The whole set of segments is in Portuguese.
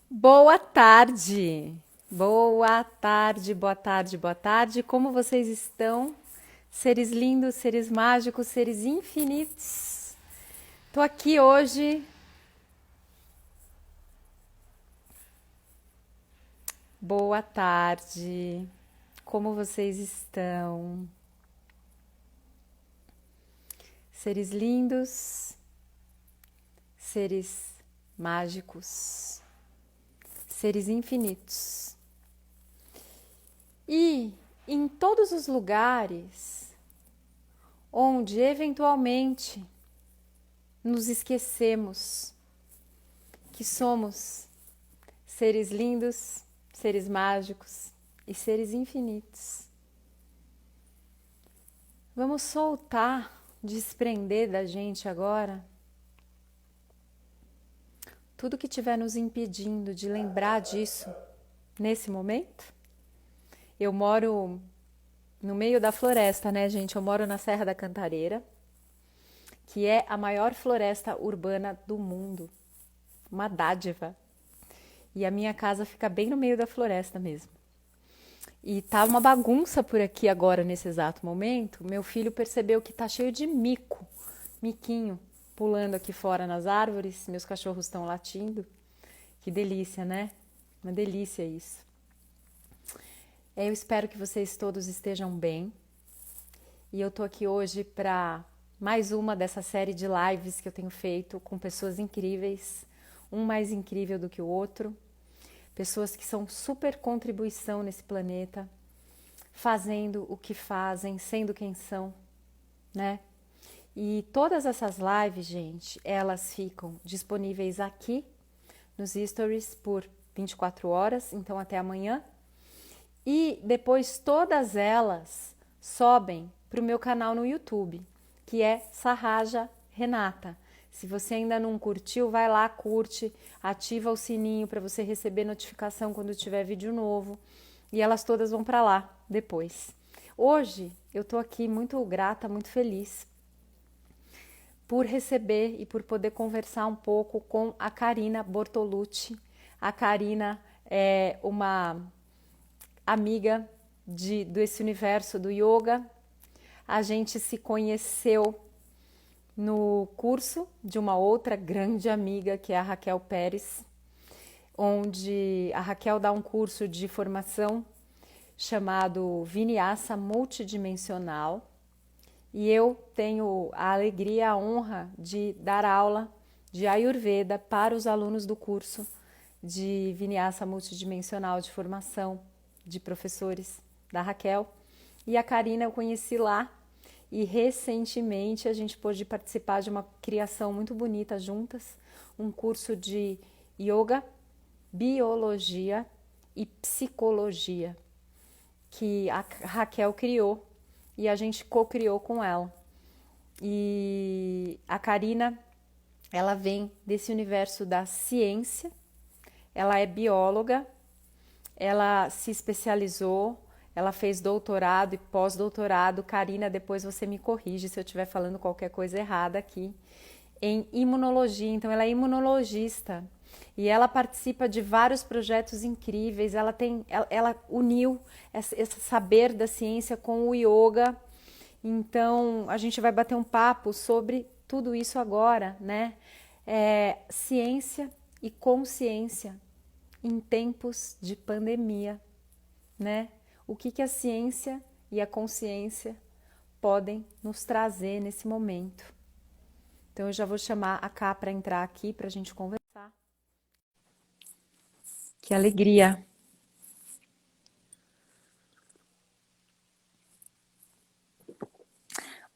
Boa tarde! Boa tarde, boa tarde, boa tarde. Como vocês estão? Seres lindos, seres mágicos, seres infinitos. Tô aqui hoje. Boa tarde. Como vocês estão? Seres lindos, seres mágicos, seres infinitos. E em todos os lugares onde eventualmente nos esquecemos que somos seres lindos, seres mágicos e seres infinitos. Vamos soltar, desprender da gente agora tudo que estiver nos impedindo de lembrar disso nesse momento. Eu moro no meio da floresta, né, gente? Eu moro na Serra da Cantareira, que é a maior floresta urbana do mundo. Uma dádiva. E a minha casa fica bem no meio da floresta mesmo. E tá uma bagunça por aqui agora, nesse exato momento. Meu filho percebeu que tá cheio de miquinho, pulando aqui fora nas árvores. Meus cachorros estão latindo. Que delícia, né? Uma delícia isso. Eu espero que vocês todos estejam bem. E eu tô aqui hoje para mais uma dessa série de lives que eu tenho feito com pessoas incríveis, um mais incrível do que o outro. Pessoas que são super contribuição nesse planeta, fazendo o que fazem, sendo quem são, né? E todas essas lives, gente, elas ficam disponíveis aqui nos stories por 24 horas, então até amanhã. E depois todas elas sobem para o meu canal no YouTube, que é Sarraja Renata. Se você ainda não curtiu, vai lá, curte, ativa o sininho para você receber notificação quando tiver vídeo novo. E elas todas vão para lá depois. Hoje eu tô aqui muito grata, muito feliz por receber e por poder conversar um pouco com a Karina Bortolucci. A Karina é uma amiga desse universo do yoga. A gente se conheceu no curso de uma outra grande amiga, que é a Raquel Pérez, onde a Raquel dá um curso de formação chamado Vinyasa Multidimensional, e eu tenho a alegria, a honra de dar aula de Ayurveda para os alunos do curso de Vinyasa Multidimensional de formação de professores da Raquel. E a Karina eu conheci lá e recentemente a gente pôde participar de uma criação muito bonita juntas, um curso de yoga, biologia e psicologia que a Raquel criou e a gente co-criou com ela. E a Karina, ela vem desse universo da ciência, ela é bióloga, ela se especializou, ela fez doutorado e pós-doutorado. Karina, depois você me corrige se eu estiver falando qualquer coisa errada aqui, em imunologia. Então ela é imunologista e ela participa de vários projetos incríveis. Ela uniu esse saber da ciência com o yoga. Então a gente vai bater um papo sobre tudo isso agora, né? Ciência e consciência em tempos de pandemia, né? O que a ciência e a consciência podem nos trazer nesse momento. Então eu já vou chamar a Ká para entrar aqui para a gente conversar. Que alegria!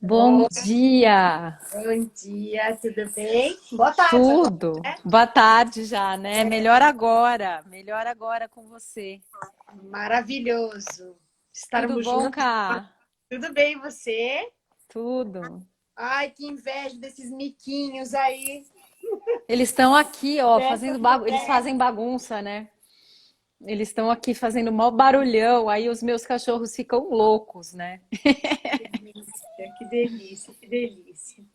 Bom dia! Bom dia, tudo bem? Boa tarde agora, Tudo! né? Boa tarde já, né? Melhor agora com você. Maravilhoso Tudo estarmos bom, juntos. Ká? Tudo bem, e você? Tudo. Ai, que inveja desses miquinhos aí, Eles estão aqui, ó, dessa eles fazem floresta. bagunça, né? Eles estão aqui fazendo mó barulhão, aí os meus cachorros ficam loucos, né? Que delícia, que delícia, que delícia.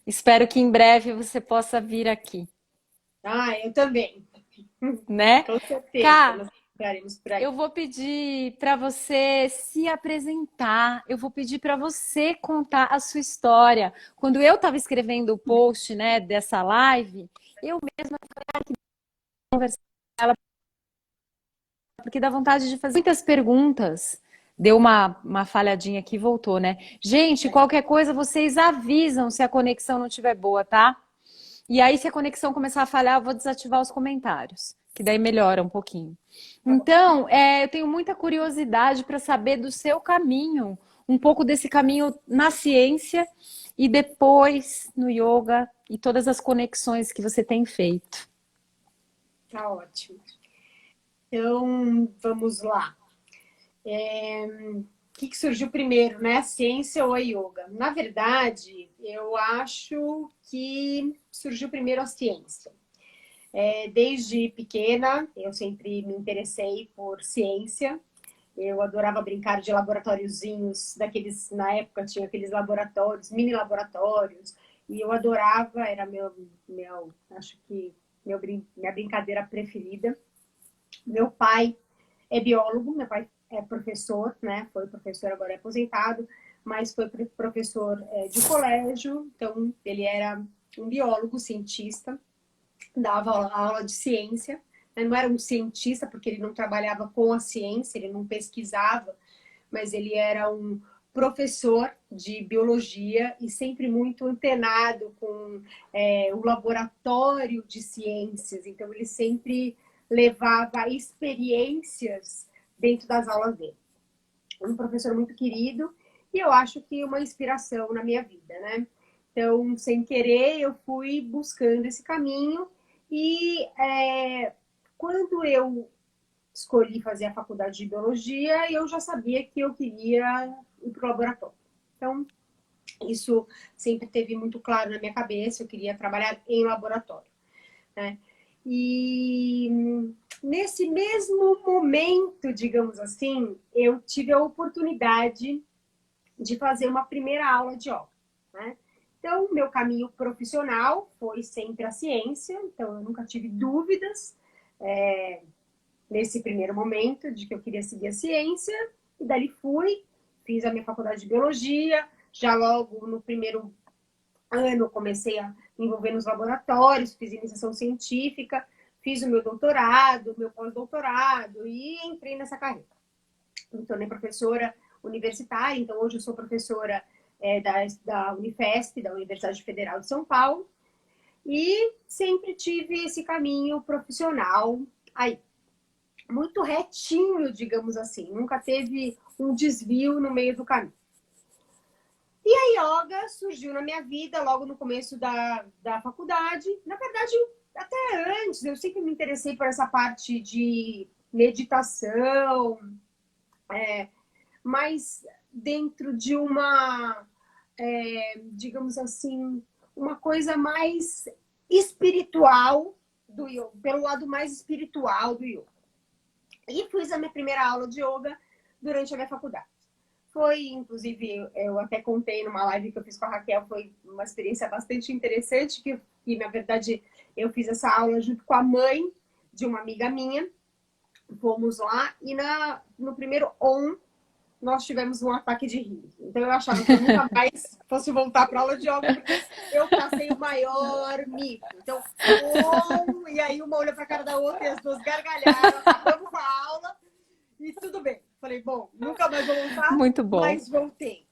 Espero que em breve você possa vir aqui. Ah, eu também. né? Com certeza, Cá, nós entraremos por aí. eu vou pedir para você se apresentar, eu vou pedir para você contar a sua história. Quando eu estava escrevendo o post, né, dessa live, eu mesma conversei com ela, porque dá vontade de fazer muitas perguntas. Deu uma falhadinha aqui e voltou, né? Gente, qualquer coisa vocês avisam se a conexão não estiver boa, tá? E aí, se a conexão começar a falhar, eu vou desativar os comentários, que daí melhora um pouquinho. Tá bom. Então, eu tenho muita curiosidade para saber do seu caminho, um pouco desse caminho na ciência e depois no yoga e todas as conexões que você tem feito. Tá ótimo. Então, vamos lá. O que surgiu primeiro, né? A ciência ou a yoga? Na verdade, eu acho que surgiu primeiro a ciência. Desde pequena, eu sempre me interessei por ciência. Eu adorava brincar de laboratóriozinhos, daqueles, na época tinha aqueles laboratórios, mini laboratórios, e eu adorava, era acho que minha brincadeira preferida. Meu pai é biólogo, meu pai é professor, né? Foi professor, agora é aposentado, mas foi professor de colégio, então ele era um biólogo, cientista, dava aula de ciência, né? Não era um cientista, porque ele não trabalhava com a ciência, ele não pesquisava, mas ele era um professor de biologia e sempre muito antenado com o laboratório de ciências. Então, ele sempre levava experiências dentro das aulas dele. Um professor muito querido e eu acho que uma inspiração na minha vida, né? Então, sem querer, eu fui buscando esse caminho e quando eu escolhi fazer a faculdade de biologia, eu já sabia que eu queria ir para o laboratório. Então, isso sempre teve muito claro na minha cabeça, eu queria trabalhar em laboratório, né? E nesse mesmo momento, digamos assim, eu tive a oportunidade de fazer uma primeira aula de yoga, né? Então, meu caminho profissional foi sempre a ciência, então eu nunca tive dúvidas nesse primeiro momento de que eu queria seguir a ciência, e dali fui, fiz a minha faculdade de biologia, já logo no primeiro ano comecei a me envolver nos laboratórios, fiz iniciação científica, fiz o meu doutorado, meu pós-doutorado e entrei nessa carreira. Me tornei professora universitária, então hoje eu sou professora da Unifesp, da Universidade Federal de São Paulo, e sempre tive esse caminho profissional aí, muito retinho, digamos assim, nunca teve um desvio no meio do caminho. E a yoga surgiu na minha vida logo no começo da faculdade. Na verdade, até antes, eu sempre me interessei por essa parte de meditação, mas dentro de uma, digamos assim, uma coisa mais espiritual do yoga, pelo lado mais espiritual do yoga. E fiz a minha primeira aula de yoga durante a minha faculdade. Foi, inclusive, eu até contei numa live que eu fiz com a Raquel, foi uma experiência bastante interessante, que na verdade, eu fiz essa aula junto com a mãe de uma amiga minha. Fomos lá e no primeiro nós tivemos um ataque de riso. Então, eu achava que eu nunca mais fosse voltar para aula de yoga, porque eu passei o maior mico. Então, e aí uma olha para a cara da outra e as duas gargalharam, acabamos com a aula e tudo bem. Falei, bom, nunca mais vou voltar, Muito bom. mas voltei.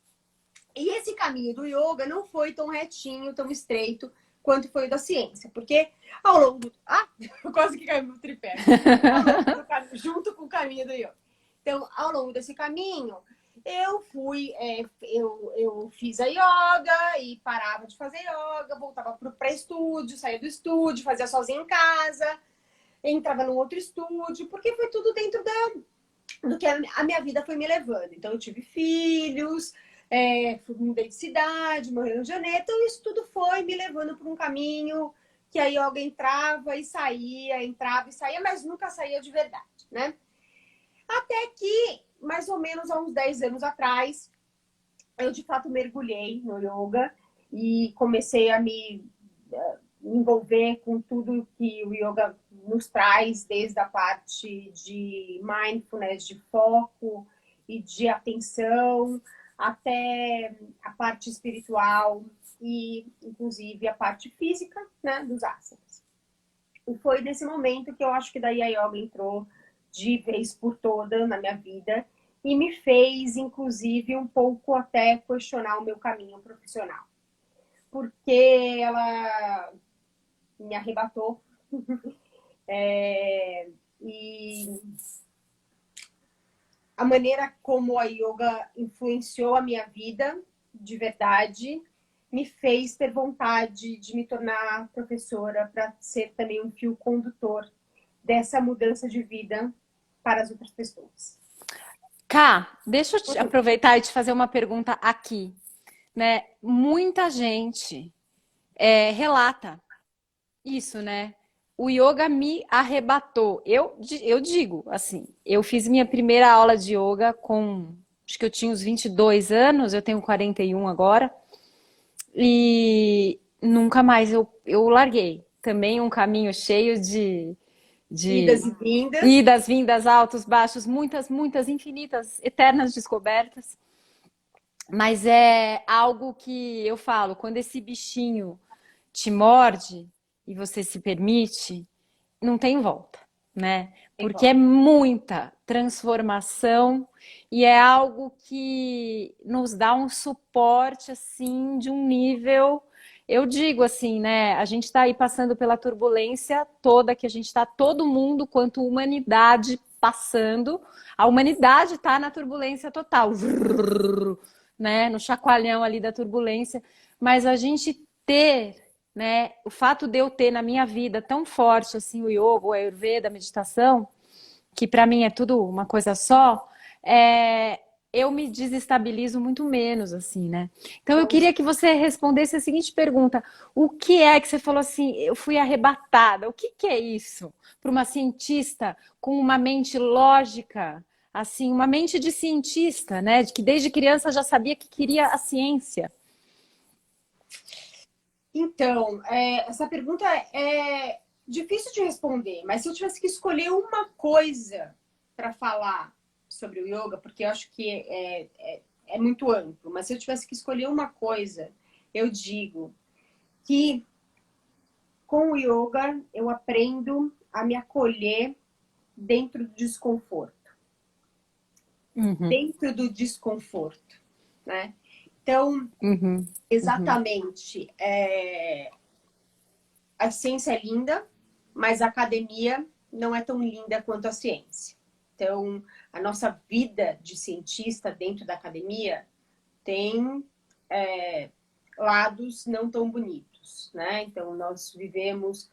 E esse caminho do yoga não foi tão retinho, tão estreito quanto foi o da ciência, porque ao longo do... quase que caiu no tripé. Junto com o caminho do yoga. Então, ao longo desse caminho, eu fui, eu fiz a yoga e parava de fazer yoga, voltava para estúdio, saía do estúdio, fazia sozinha em casa, entrava num outro estúdio, porque foi tudo dentro do que a minha vida foi me levando. Então, eu tive filhos, mudei de cidade, morei no Rio de Janeiro, então isso tudo foi me levando por um caminho que a yoga entrava e saía, mas nunca saía de verdade, né? Até que, mais ou menos há uns 10 anos atrás, eu de fato mergulhei no yoga e comecei a me envolver com tudo que o yoga nos traz, desde a parte de mindfulness, de foco e de atenção, até a parte espiritual e, inclusive, a parte física, né, dos asanas. E foi nesse momento que eu acho que daí a yoga entrou de vez por toda na minha vida e me fez, inclusive, um pouco até questionar o meu caminho profissional. Porque ela me arrebatou. E a maneira como a yoga influenciou a minha vida, de verdade, me fez ter vontade de me tornar professora para ser também um fio condutor dessa mudança de vida para as outras pessoas. Cá, deixa eu aproveitar e te fazer uma pergunta aqui, né? Muita gente relata isso, né? O yoga me arrebatou. Eu digo assim, eu fiz minha primeira aula de yoga com, acho que eu tinha uns 22 anos, eu tenho 41 agora, e nunca mais eu larguei. Também um caminho cheio de Idas e vindas. idas, vindas, altos, baixos, muitas, muitas, infinitas, eternas descobertas. Mas é algo que eu falo, quando esse bichinho te morde e você se permite, não tem volta, né? Porque é muita transformação e é algo que nos dá um suporte assim de um nível, eu digo assim, né? A gente está aí passando pela turbulência toda que a gente está, todo mundo, quanto humanidade passando, a humanidade está na turbulência total, né? No chacoalhão ali da turbulência, mas a gente ter, né, o fato de eu ter na minha vida tão forte assim o yoga, o ayurveda, a meditação, que para mim é tudo uma coisa só, eu me desestabilizo muito menos assim, né? Então eu queria que você respondesse a seguinte pergunta: o que é que você falou assim, eu fui arrebatada? O que é isso para uma cientista com uma mente lógica, assim, uma mente de cientista, né? De que desde criança já sabia que queria a ciência. Então, essa pergunta é difícil de responder, mas se eu tivesse que escolher uma coisa para falar sobre o yoga, porque eu acho que é muito amplo, mas se eu tivesse que escolher uma coisa, eu digo que com o yoga eu aprendo a me acolher dentro do desconforto. Dentro do desconforto, né? Então, exatamente, a ciência é linda, mas a academia não é tão linda quanto a ciência. Então, a nossa vida de cientista dentro da academia tem lados não tão bonitos, né? Então, nós vivemos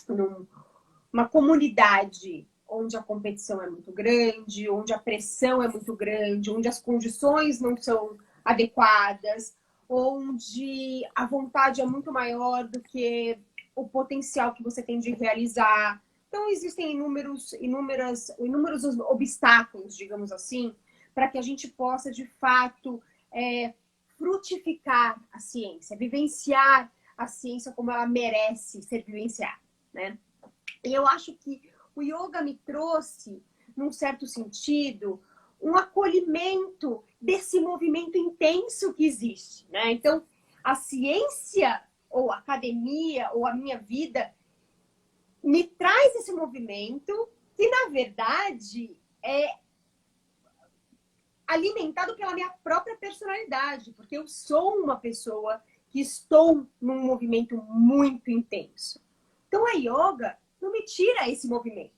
numa comunidade onde a competição é muito grande, onde a pressão é muito grande, onde as condições não são adequadas, onde a vontade é muito maior do que o potencial que você tem de realizar. Então, existem inúmeros obstáculos, digamos assim, para que a gente possa, de fato, frutificar a ciência, vivenciar a ciência como ela merece ser vivenciada, né? E eu acho que o yoga me trouxe, num certo sentido, um acolhimento desse movimento intenso que existe, né? Então, a ciência, ou a academia, ou a minha vida, me traz esse movimento que, na verdade, é alimentado pela minha própria personalidade, porque eu sou uma pessoa que estou num movimento muito intenso. Então, a yoga não me tira esse movimento.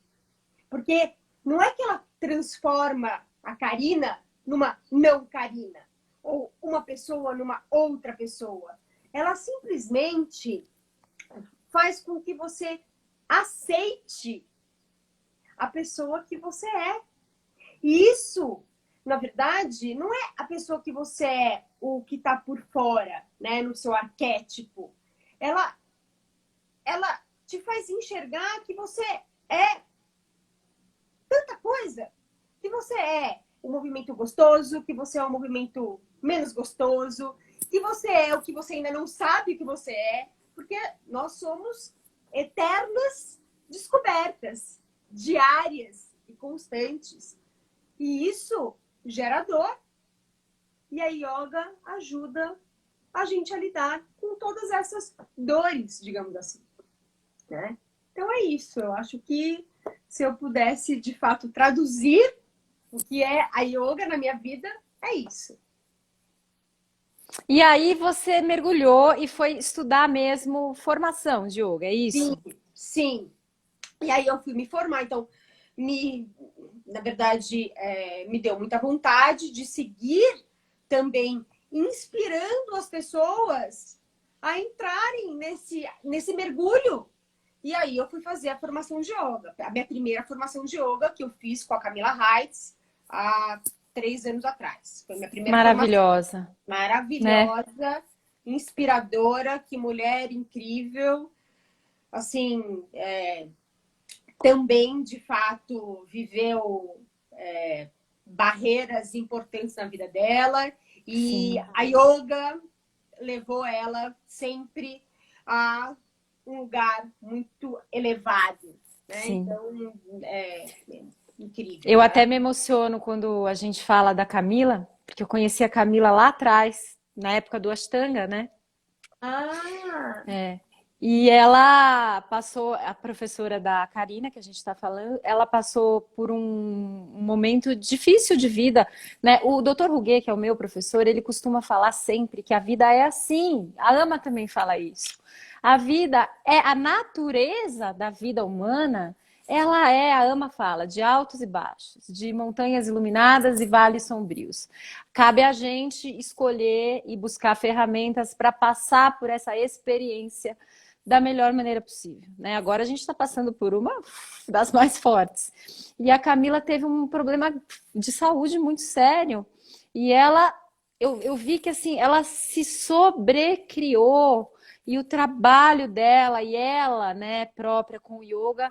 Porque não é que ela transforma a Karina numa não Karina, ou uma pessoa numa outra pessoa. Ela simplesmente faz com que você aceite a pessoa que você é. E isso, na verdade, não é a pessoa que você é, o que está por fora, né, no seu arquétipo. Ela te faz enxergar que você é tanta coisa, que você é um movimento gostoso, que você é um movimento menos gostoso, que você é o que você ainda não sabe que você é, porque nós somos eternas descobertas, diárias e constantes. E isso gera dor. E a yoga ajuda a gente a lidar com todas essas dores, digamos assim, né? Então é isso. Eu acho que se eu pudesse, de fato, traduzir o que é a yoga na minha vida, é isso. E aí você mergulhou e foi estudar mesmo formação de yoga, é Sim, isso? sim. E aí eu fui me formar, então, na verdade, me deu muita vontade de seguir também inspirando as pessoas a entrarem nesse mergulho. E aí eu fui fazer a formação de yoga. A minha primeira formação de yoga que eu fiz com a Camila Heitz há 3 anos atrás. Foi a minha primeira formação. Maravilhosa, né? Maravilhosa, inspiradora, que mulher incrível. Assim, também, de fato, viveu barreiras importantes na vida dela. E Sim, a yoga levou ela sempre a um lugar muito elevado, né? sim. Então, incrível, Eu até maravilhoso. me emociono quando a gente fala da Camila, porque eu conheci a Camila lá atrás, na época do Ashtanga, né? Ah, E ela passou, a professora da Karina, que a gente está falando, ela passou por um momento difícil de vida, né? O Dr. Ruguet, que é o meu professor, ele costuma falar sempre que a vida é assim. A Ama também fala isso. A vida é a natureza da vida humana. Ela é, a Ama fala, de altos e baixos, de montanhas iluminadas e vales sombrios. Cabe a gente escolher e buscar ferramentas para passar por essa experiência da melhor maneira possível, né? Agora a gente está passando por uma das mais fortes. E a Camila teve um problema de saúde muito sério. E eu vi que assim, ela se sobrecriou. E o trabalho dela e ela, né, própria com o yoga,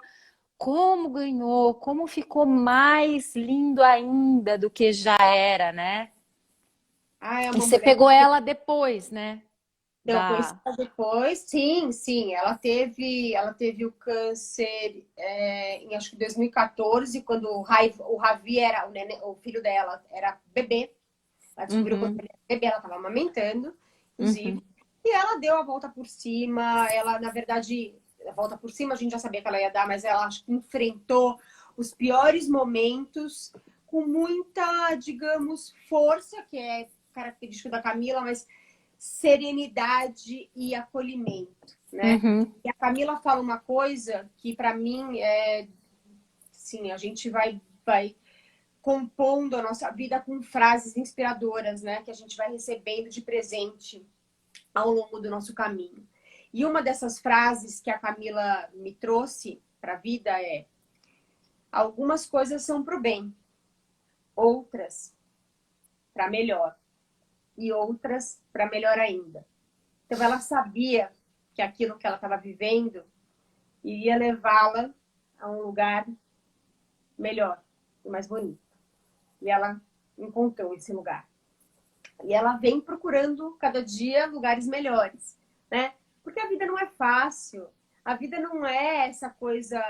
como ganhou, como ficou mais lindo ainda do que já era, né? é E uma você mulher. pegou ela depois, né? Então, eu conheci Da. ela depois, sim, sim. Ela teve o câncer em acho que 2014, quando o Ravi era o filho dela, era bebê. Ela descobriu quando Uhum, ele era bebê, ela estava amamentando, uhum, inclusive. E ela deu a volta por cima. Ela, na verdade, a volta por cima a gente já sabia que ela ia dar, mas ela acho que enfrentou os piores momentos com muita, digamos, força, que é característico da Camila, mas serenidade e acolhimento, né? uhum. E a Camila fala uma coisa que para mim sim, a gente vai compondo a nossa vida com frases inspiradoras, né, que a gente vai recebendo de presente ao longo do nosso caminho. E uma dessas frases que a Camila me trouxe para a vida é: algumas coisas são para o bem, outras para melhor e outras para melhor ainda. Então ela sabia que aquilo que ela estava vivendo iria levá-la a um lugar melhor e mais bonito. E ela encontrou esse lugar. E ela vem procurando cada dia lugares melhores, né? Porque a vida não é fácil. A vida não é essa coisa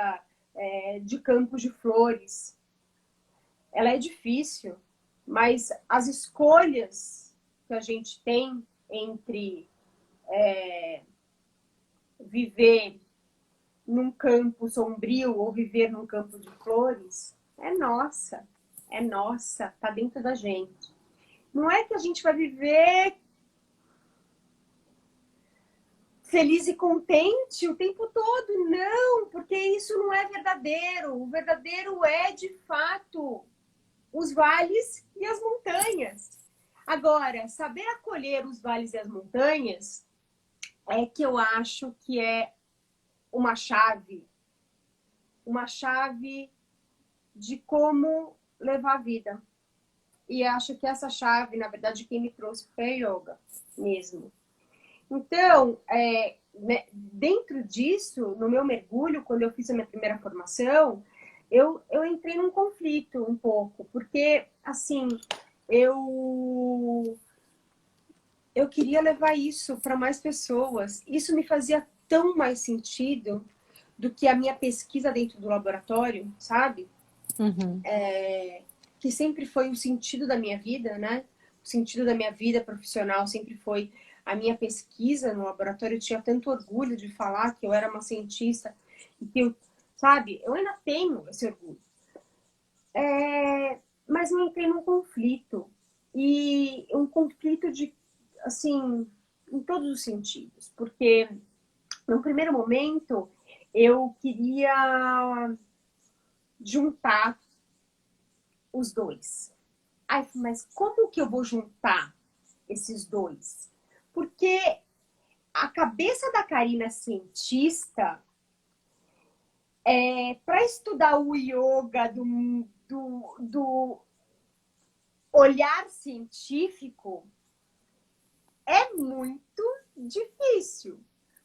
de campos de flores. Ela é difícil, mas as escolhas que a gente tem entre viver num campo sombrio ou viver num campo de flores é nossa, tá dentro da gente. Não é que a gente vai viver feliz e contente o tempo todo, não, porque isso não é verdadeiro. O verdadeiro é, de fato, os vales e as montanhas. Agora, saber acolher os vales e as montanhas é que eu acho que é uma chave de como levar a vida. E acho que essa chave, na verdade, quem me trouxe foi a yoga mesmo. Então, né, dentro disso, no meu mergulho, quando eu fiz a minha primeira formação, eu entrei num conflito um pouco, porque, assim, eu eu queria levar isso para mais pessoas. Isso me fazia tão mais sentido do que a minha pesquisa dentro do laboratório, sabe? Uhum. Que sempre foi o sentido da minha vida, né? O sentido da minha vida profissional sempre foi a minha pesquisa no laboratório. Eu tinha tanto orgulho de falar que eu era uma cientista e que eu, sabe, eu ainda tenho esse orgulho. Mas eu entrei num conflito. E um conflito de, assim, em todos os sentidos. Porque, no primeiro momento, eu queria juntar os dois. Ai, mas como que eu vou juntar esses dois? Porque a cabeça da Karina cientista para estudar o yoga do olhar científico é muito difícil,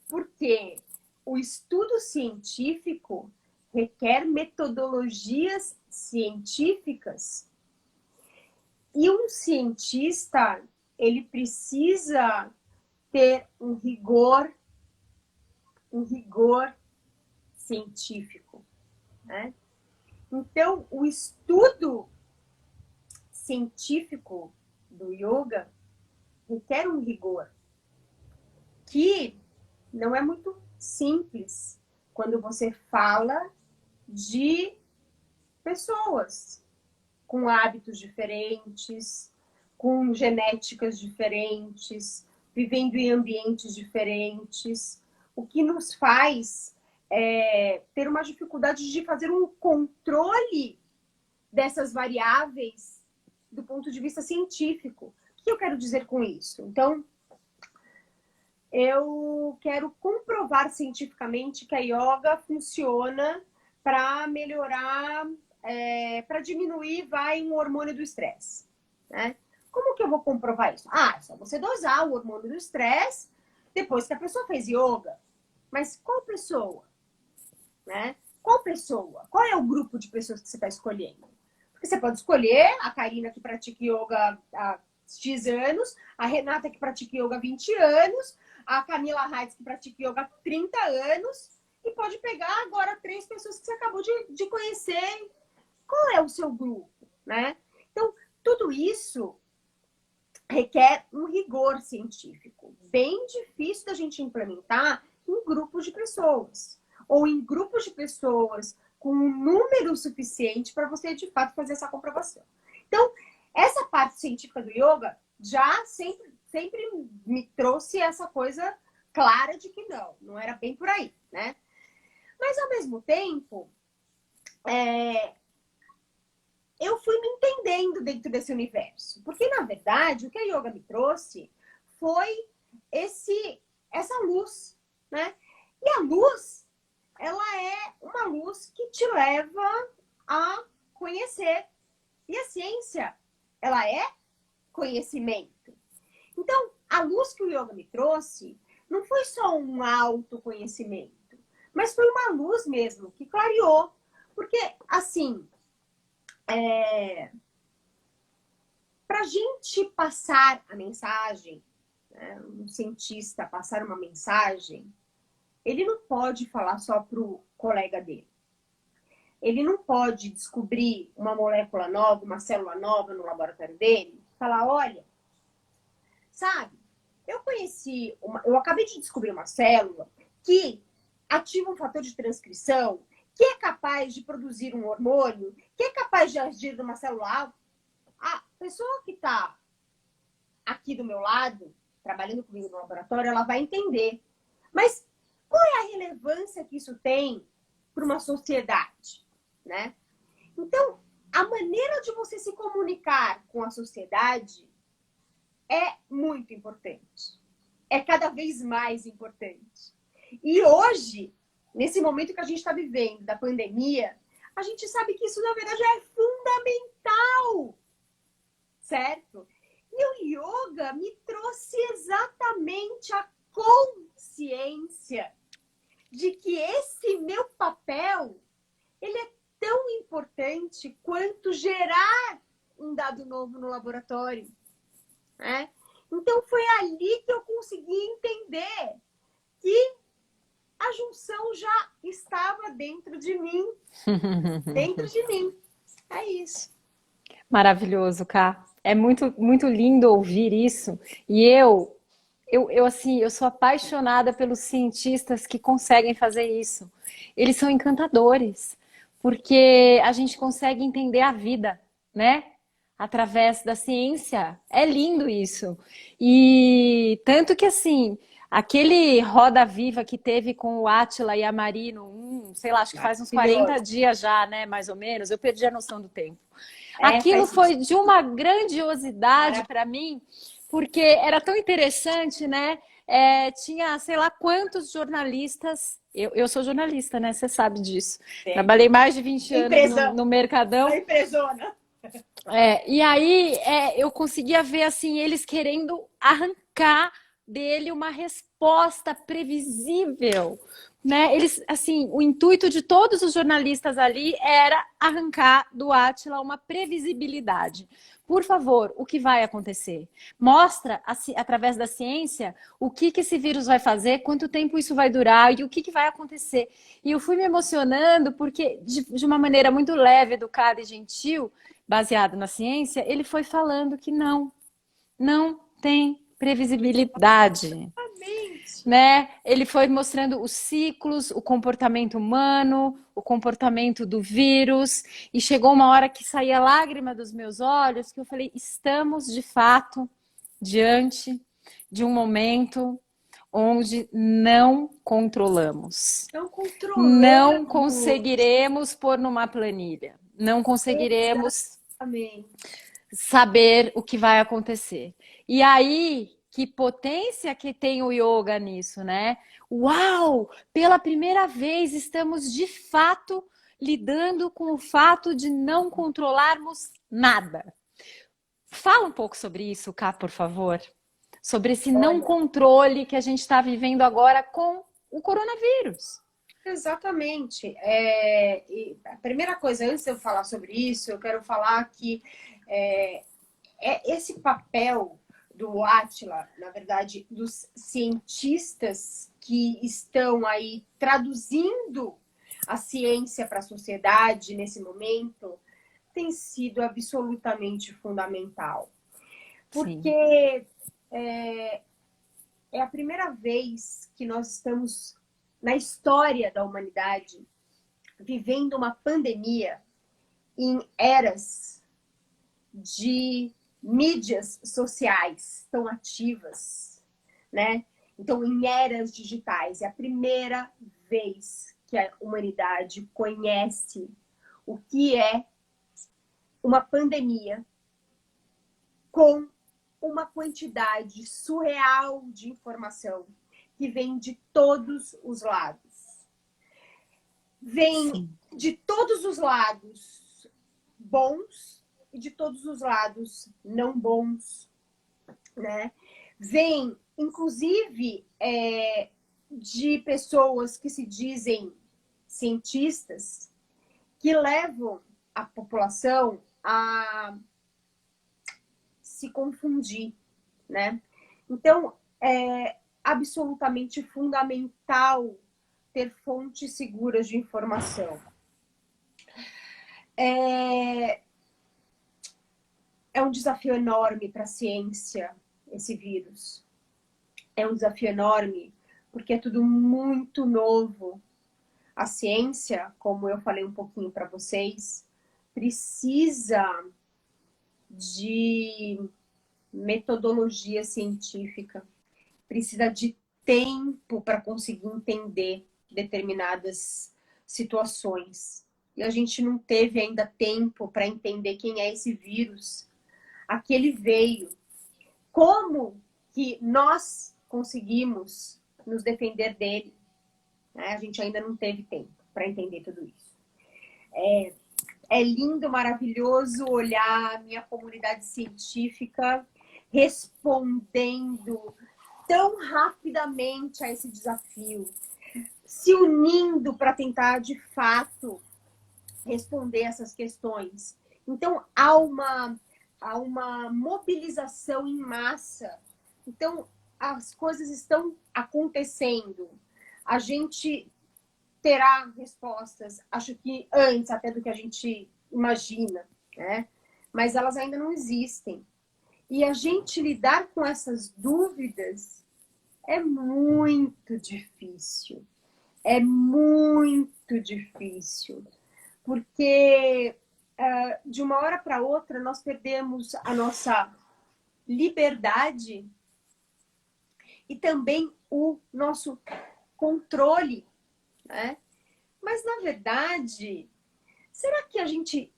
porque o estudo científico requer metodologias científicas e um cientista ele precisa ter um rigor científico, né? Então, o estudo científico do yoga requer um rigor que não é muito simples quando você fala de pessoas com hábitos diferentes, com genéticas diferentes, vivendo em ambientes diferentes, o que nos faz ter uma dificuldade de fazer um controle dessas variáveis do ponto de vista científico. O que eu quero dizer com isso? Então, eu quero comprovar cientificamente que a yoga funciona para melhorar, para diminuir, um hormônio do estresse, né? Como que eu vou comprovar isso? É só você dosar o hormônio do estresse depois que a pessoa fez yoga. Mas qual pessoa? Né? Qual pessoa? Qual é o grupo de pessoas que você está escolhendo? Porque você pode escolher a Karina que pratica yoga há X anos, a Renata que pratica yoga há 20 anos, a Camila Reitz que pratica yoga há 30 anos, e pode pegar agora 3 pessoas que você acabou de conhecer. Qual é o seu grupo? Né? Então, tudo isso requer um rigor científico. Bem difícil da gente implementar em grupos de pessoas. Ou em grupos de pessoas com um número suficiente para você, de fato, fazer essa comprovação. Então, essa parte científica do yoga já sempre me trouxe essa coisa clara de que não era bem por aí, né? Mas, ao mesmo tempo, eu fui me entendendo dentro desse universo. Porque, na verdade, o que a yoga me trouxe foi essa luz, né? E a luz, ela é uma luz que te leva a conhecer. E a ciência, ela é conhecimento. Então, a luz que o yoga me trouxe não foi só um autoconhecimento, mas foi uma luz mesmo que clareou. Porque, assim, para a gente passar a mensagem, né, um cientista passar uma mensagem, ele não pode falar só para o colega dele. Ele não pode descobrir uma molécula nova, uma célula nova no laboratório dele, falar, olha, sabe, eu acabei de descobrir uma célula que ativa um fator de transcrição, que é capaz de produzir um hormônio, que é capaz de agir numa célula. A pessoa que está aqui do meu lado, trabalhando comigo no laboratório, ela vai entender. Mas qual é a relevância que isso tem para uma sociedade, né? Então, a maneira de você se comunicar com a sociedade é muito importante. É cada vez mais importante. E hoje, nesse momento que a gente está vivendo, da pandemia, a gente sabe que isso, na verdade, é fundamental. Certo? E o yoga me trouxe exatamente a consciência de que esse meu papel, ele é tão importante quanto gerar um dado novo no laboratório, né? Então foi ali que eu consegui entender que a junção já estava dentro de mim, dentro de mim. É isso. Maravilhoso, Ká. É muito, muito lindo ouvir isso. E assim, eu sou apaixonada pelos cientistas que conseguem fazer isso. Eles são encantadores, porque a gente consegue entender a vida, né? Através da ciência. É lindo isso. E tanto que assim, aquele Roda Viva que teve com o Átila e a Marino, sei lá, acho que faz uns 40 Maravilhoso. dias já, né? Mais ou menos. Eu perdi a noção do tempo. Aquilo Faz isso. foi de uma grandiosidade para mim, porque era tão interessante, né? Tinha, sei lá, quantos jornalistas. Eu sou jornalista, né? Você sabe disso. Tem. Trabalhei mais de 20 anos Empresa, no a Mercadão. empresona. E aí eu conseguia ver assim eles querendo arrancar dele uma resposta previsível, né? Eles assim, o intuito de todos os jornalistas ali era arrancar do Átila uma previsibilidade. Por favor, o que vai acontecer? Mostra através da ciência o que esse vírus vai fazer, quanto tempo isso vai durar e o que vai acontecer. E eu fui me emocionando porque de uma maneira muito leve, educada e gentil, baseado na ciência, ele foi falando que não tem previsibilidade, Exatamente. né? Ele foi mostrando os ciclos, o comportamento humano, o comportamento do vírus, e chegou uma hora que saía lágrima dos meus olhos, que eu falei, estamos de fato diante de um momento onde não controlamos. Não Não controlamos. conseguiremos pôr numa planilha. Não conseguiremos Exatamente. saber o que vai acontecer. E aí, que potência que tem o yoga nisso, né? Uau! Pela primeira vez estamos de fato lidando com o fato de não controlarmos nada. Fala um pouco sobre isso, Ká, por favor. Sobre esse não Olha, controle que a gente está vivendo agora com o coronavírus. exatamente. E a primeira coisa, antes de eu falar sobre isso, eu quero falar que é, esse papel do Átila, na verdade, dos cientistas que estão aí traduzindo a ciência para a sociedade nesse momento, tem sido absolutamente fundamental. Sim, Porque é a primeira vez que nós estamos, na história da humanidade, vivendo uma pandemia em eras de mídias sociais tão ativas, né? Então, em eras digitais, é a primeira vez que a humanidade conhece o que é uma pandemia com uma quantidade surreal de informação que vem de todos os lados. Vem sim, de todos os lados bons e de todos os lados não bons, né? Vem, inclusive, de pessoas que se dizem cientistas, que levam a população a se confundir, né? Então, é absolutamente fundamental ter fontes seguras de informação. É um desafio enorme para a ciência, esse vírus. É um desafio enorme, porque é tudo muito novo. A ciência, como eu falei um pouquinho para vocês, precisa de metodologia científica, precisa de tempo para conseguir entender determinadas situações. E a gente não teve ainda tempo para entender quem é esse vírus, a que ele veio, como que nós conseguimos nos defender dele. Né? A gente ainda não teve tempo para entender tudo isso. É lindo, maravilhoso olhar a minha comunidade científica respondendo tão rapidamente a esse desafio, se unindo para tentar, de fato, responder essas questões. Então, há uma mobilização em massa Então, as coisas estão acontecendo. A gente terá respostas, acho que antes até do que a gente imagina, né? Mas elas ainda não existem. E a gente lidar com essas dúvidas é muito difícil. É muito difícil. Porque de uma hora para outra nós perdemos a nossa liberdade e também o nosso controle, né? Mas, na verdade, será que a gente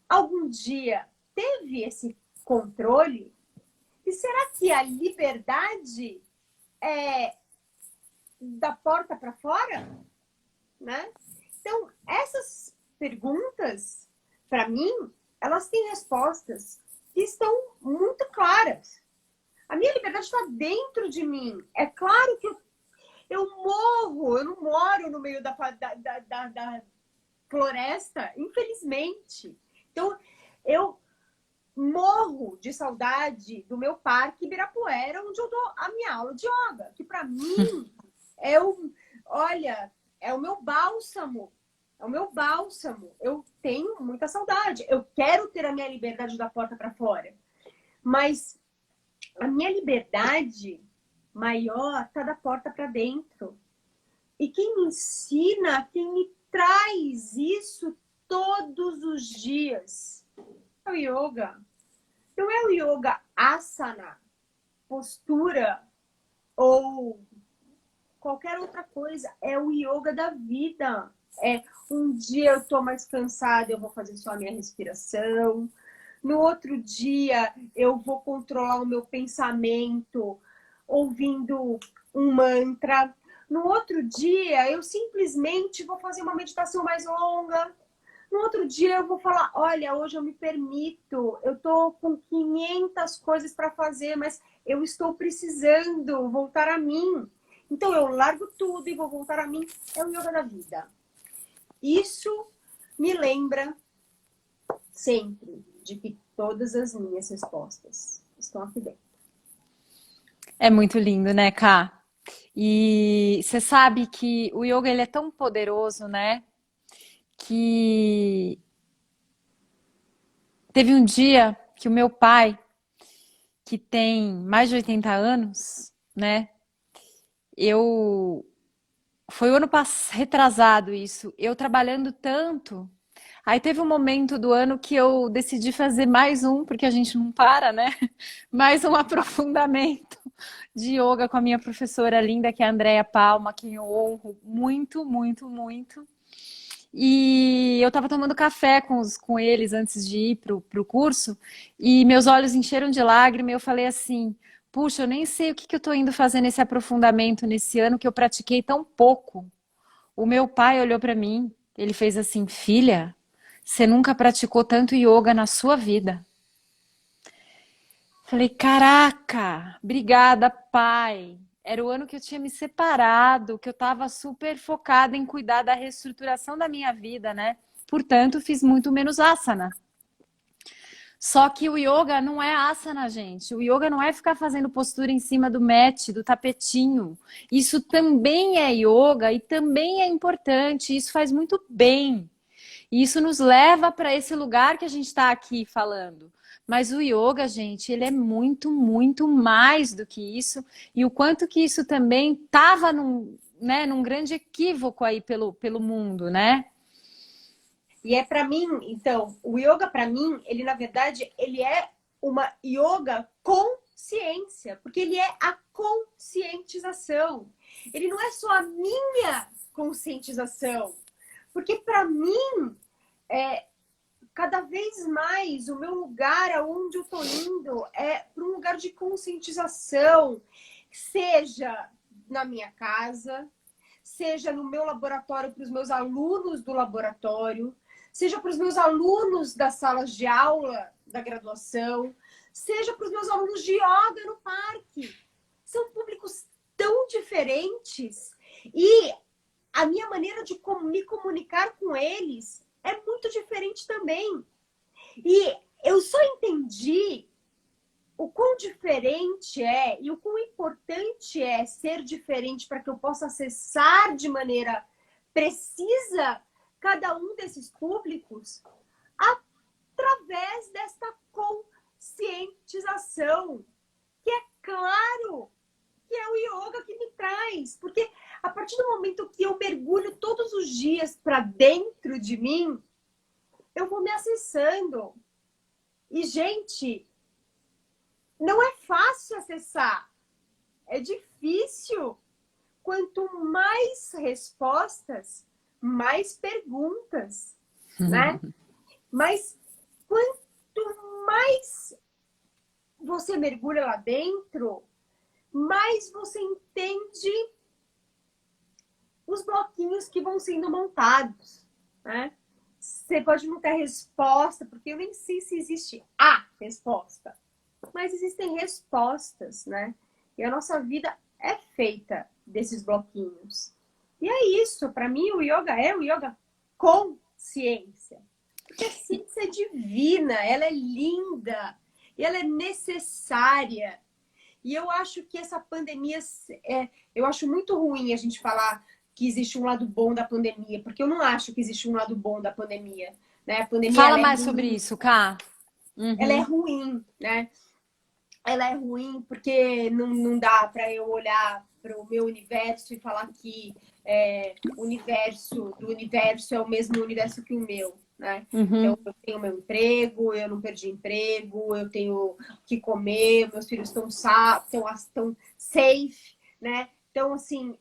algum dia teve esse controle? E será que a liberdade é da porta para fora? Né? Então, essas perguntas, para mim, elas têm respostas que estão muito claras. A minha liberdade está dentro de mim. É claro que eu morro, eu não moro no meio da floresta, infelizmente. Então, eu morro de saudade do meu parque Ibirapuera, onde eu dou a minha aula de yoga, que para mim é olha, é o meu bálsamo. É o meu bálsamo. Eu tenho muita saudade. Eu quero ter a minha liberdade da porta para fora. Mas a minha liberdade maior está da porta para dentro. E quem me ensina, quem me traz isso todos os dias é o yoga. Não é o yoga asana, postura ou qualquer outra coisa. É o yoga da vida. É um dia eu tô mais cansada, eu vou fazer só a minha respiração. No outro dia eu vou controlar o meu pensamento ouvindo um mantra. No outro dia eu simplesmente vou fazer uma meditação mais longa. No outro dia eu vou falar, olha, hoje eu me permito, eu tô com 500 coisas para fazer, mas eu estou precisando voltar a mim. Então eu largo tudo e vou voltar a mim. É o yoga da vida. Isso me lembra sempre de que todas as minhas respostas estão aqui dentro. É muito lindo, né, Ká? E você sabe que o yoga ele é tão poderoso, né? Que teve um dia que o meu pai, que tem mais de 80 anos, né? Eu foi o ano retrasado isso. Eu trabalhando tanto. Aí teve um momento do ano que eu decidi fazer mais um, porque a gente não para, né? Mais um aprofundamento de yoga com a minha professora linda, que é a Andréia Palma, quem eu honro muito, muito, muito. E eu estava tomando café com eles antes de ir pro curso, e meus olhos encheram de lágrima, e eu falei assim, puxa, eu nem sei o que eu estou indo fazer nesse aprofundamento nesse ano que eu pratiquei tão pouco. O meu pai olhou para mim, ele fez assim, filha, você nunca praticou tanto yoga na sua vida. Falei, caraca, obrigada, pai. Era o ano que eu tinha me separado, que eu estava super focada em cuidar da reestruturação da minha vida, né? Portanto, fiz muito menos asana. Só que o yoga não é asana, gente. O yoga não é ficar fazendo postura em cima do mat, do tapetinho. Isso também é yoga e também é importante. Isso faz muito bem. E isso nos leva para esse lugar que a gente está aqui falando. Mas o yoga, gente, ele é muito, muito mais do que isso. E o quanto que isso também estava num grande equívoco aí pelo mundo, né? E é para mim, então, o yoga para mim, ele na verdade, ele é uma yoga consciência, porque ele é a conscientização. Ele não é só a minha conscientização, porque para mim, cada vez mais o meu lugar aonde eu tô indo é para um lugar de conscientização, seja na minha casa, seja no meu laboratório para os meus alunos do laboratório, seja para os meus alunos das salas de aula da graduação, seja para os meus alunos de yoga no parque. São públicos tão diferentes e a minha maneira de me comunicar com eles é muito diferente também. E eu só entendi o quão diferente é e o quão importante é ser diferente para que eu possa acessar de maneira precisa cada um desses públicos através desta conscientização, que é claro que é o yoga que me traz. Porque a partir do momento que eu mergulho todos os dias para dentro de mim, eu vou me acessando. E, gente, não é fácil acessar. É difícil. Quanto mais respostas, mais perguntas, né? Mas quanto mais você mergulha lá dentro, mais você entende os bloquinhos que vão sendo montados, né? Você pode não ter resposta, porque eu nem sei se existe a resposta, mas existem respostas, né? E a nossa vida é feita desses bloquinhos. E é isso, para mim o yoga é o yoga com ciência. Porque a ciência é divina, ela é linda, e ela é necessária. E eu acho que essa pandemia, eu acho muito ruim a gente falar que existe um lado bom da pandemia, porque eu não acho que existe um lado bom da pandemia, né? A pandemia, Fala ela é mais ruim, sobre isso, Ká. ela é ruim, né? Ela é ruim porque não dá para eu olhar para o meu universo e falar que o universo do universo é o mesmo universo que o meu, né? Então, eu tenho meu emprego, eu não perdi emprego, eu tenho o que comer, meus filhos estão safe, né? Então, assim,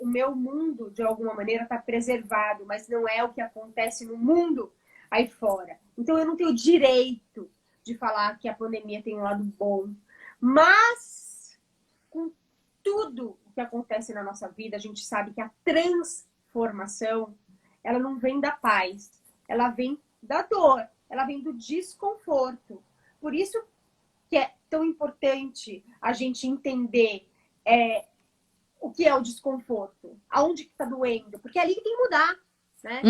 o meu mundo, de alguma maneira, está preservado, mas não é o que acontece no mundo aí fora. Então, eu não tenho direito de falar que a pandemia tem um lado bom. Mas, com tudo o que acontece na nossa vida, a gente sabe que a transformação, ela não vem da paz, ela vem da dor, ela vem do desconforto. Por isso que é tão importante a gente entender o que é o desconforto, aonde que está doendo, porque é ali que tem que mudar, né?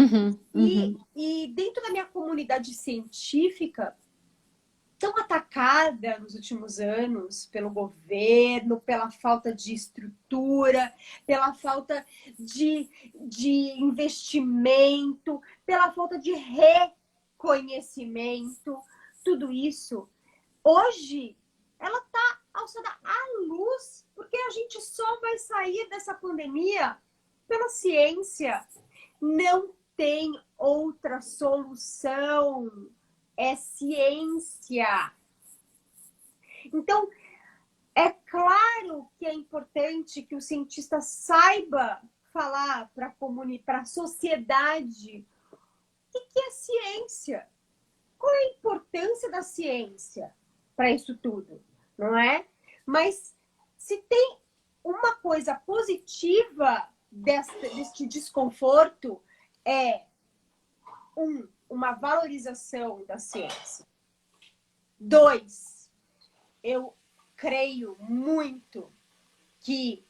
E dentro da minha comunidade científica, tão atacada nos últimos anos pelo governo, pela falta de estrutura, pela falta de investimento, pela falta de reconhecimento, tudo isso. Hoje, ela está alçada à luz, porque a gente só vai sair dessa pandemia pela ciência. Não tem outra solução. É ciência. Então, é claro que é importante que o cientista saiba falar para a sociedade o que é ciência. Qual é a importância da ciência para isso tudo, não é? Mas se tem uma coisa positiva deste desconforto, é uma valorização da ciência. 2, eu creio muito que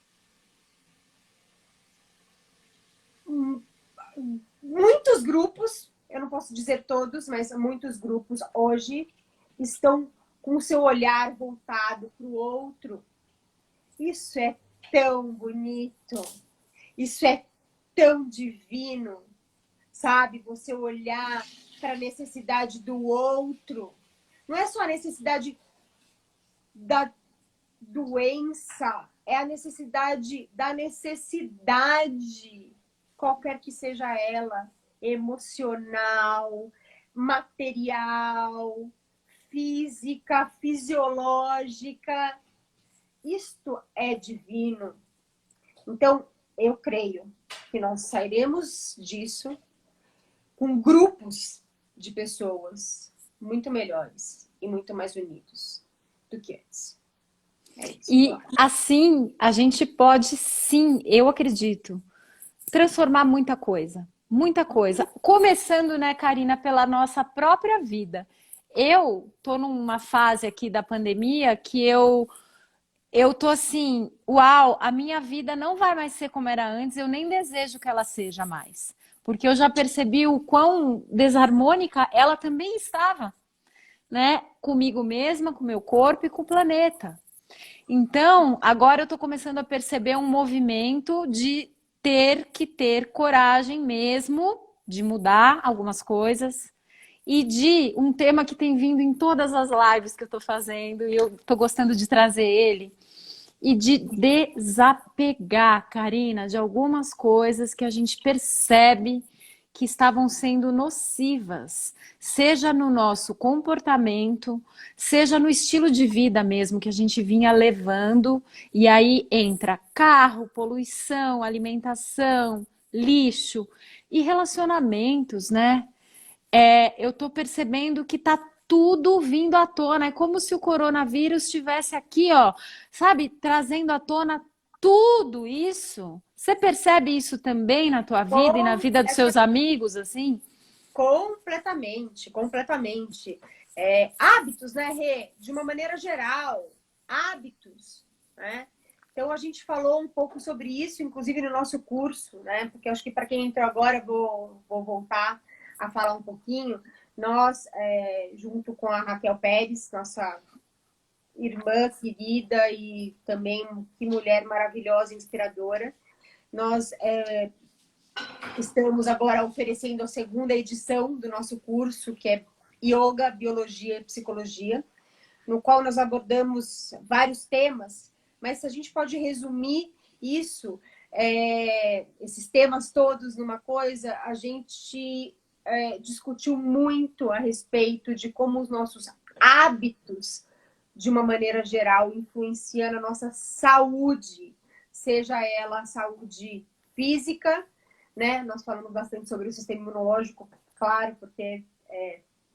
muitos grupos, eu não posso dizer todos, mas muitos grupos hoje estão com o seu olhar voltado para o outro. Isso é tão bonito, isso é tão divino, sabe? Você olhar para a necessidade do outro. Não é só a necessidade da doença, é a necessidade da necessidade, qualquer que seja ela, emocional, material, física, fisiológica. Isto é divino. Então, eu creio que nós sairemos disso com grupos de pessoas muito melhores e muito mais unidos do que antes. É isso, E assim, a gente pode sim, eu acredito, transformar muita coisa. Muita coisa. Começando, né, Karina, pela nossa própria vida. Eu tô numa fase aqui da pandemia que eu tô assim, uau, a minha vida não vai mais ser como era antes, eu nem desejo que ela seja mais. Porque eu já percebi o quão desarmônica ela também estava. né, comigo mesma, com o meu corpo e com o planeta. Então, agora eu estou começando a perceber um movimento de ter que ter coragem mesmo de mudar algumas coisas e de um tema que tem vindo em todas as lives que eu estou fazendo e eu estou gostando de trazer ele e de desapegar, Karina, de algumas coisas que a gente percebe que estavam sendo nocivas, seja no nosso comportamento, seja no estilo de vida mesmo que a gente vinha levando, e aí entra carro, poluição, alimentação, lixo e relacionamentos, né? Eu tô percebendo que tá tudo vindo à tona. É como se o coronavírus estivesse aqui, ó, sabe, trazendo à tona tudo isso. Você percebe isso também na tua vida e na Com vida dos seus amigos, assim? Completamente, completamente. Hábitos, né, Rê? De uma maneira geral, hábitos, né? Então, a gente falou um pouco sobre isso, inclusive no nosso curso, né? Porque eu acho que para quem entrou agora, eu vou voltar a falar um pouquinho. Nós, junto com a Raquel Pérez, nossa irmã querida e também que mulher maravilhosa, inspiradora, nós estamos agora oferecendo a segunda edição do nosso curso, que é Yoga, Biologia e Psicologia, no qual nós abordamos vários temas, mas se a gente pode resumir isso, esses temas todos numa coisa, a gente discutiu muito a respeito de como os nossos hábitos, de uma maneira geral, influenciam a nossa saúde, seja ela a saúde física, né? Nós falamos bastante sobre o sistema imunológico, claro, porque